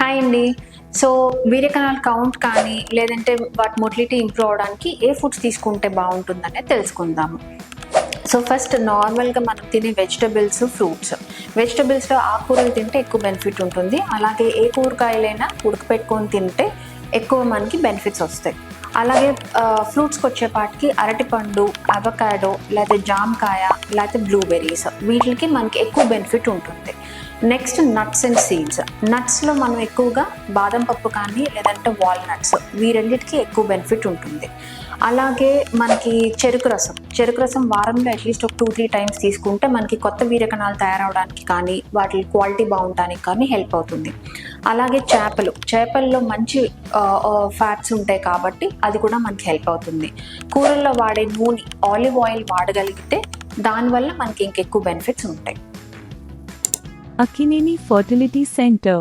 Hi అండి. So వీర్యకణాల count కానీ లేదంటే వాటి మొటిలిటీ ఇంప్రూవ్ అవడానికి ఏ ఫుడ్స్ తీసుకుంటే బాగుంటుందనే తెలుసుకుందాము. సో ఫస్ట్ నార్మల్గా మనం తినే వెజిటబుల్స్, ఫ్రూట్స్. వెజిటబుల్స్లో ఆకుకూరలు తింటే ఎక్కువ బెనిఫిట్ ఉంటుంది. అలాగే ఏ కూరగాయలైనా ఉడకపెట్టుకొని తింటే ఎక్కువ మనకి బెనిఫిట్స్ వస్తాయి. అలాగే ఫ్రూట్స్కి వచ్చేపాటికి అరటిపండు, అవకాడో, లేకపోతే జామకాయ, లేకపోతే బ్లూబెర్రీస్ వీటికి మనకి ఎక్కువ బెనిఫిట్ ఉంటుంది. Next nuts and seeds. నట్స్లో మనం ఎక్కువగా బాదం పప్పు కానీ లేదంటే వాల్నట్స్ వీరెండిటికి ఎక్కువ బెనిఫిట్ ఉంటుంది. అలాగే మనకి చెరుకు రసం వారంలో అట్లీస్ట్ ఒక 2-3 టైమ్స్ తీసుకుంటే మనకి కొత్త వీర్యకణాలు తయారవడానికి కానీ వాటి క్వాలిటీ బాగుండడానికి కానీ హెల్ప్ అవుతుంది. అలాగే చేపల్లో మంచి ఫ్యాట్స్ ఉంటాయి కాబట్టి అది కూడా మనకి హెల్ప్ అవుతుంది. కూరల్లో వాడే నూనె, ఆలివ్ ఆయిల్ వాడగలిగితే దానివల్ల మనకి ఇంకెక్కువ బెనిఫిట్స్ ఉంటాయి. Akkineni fertility centre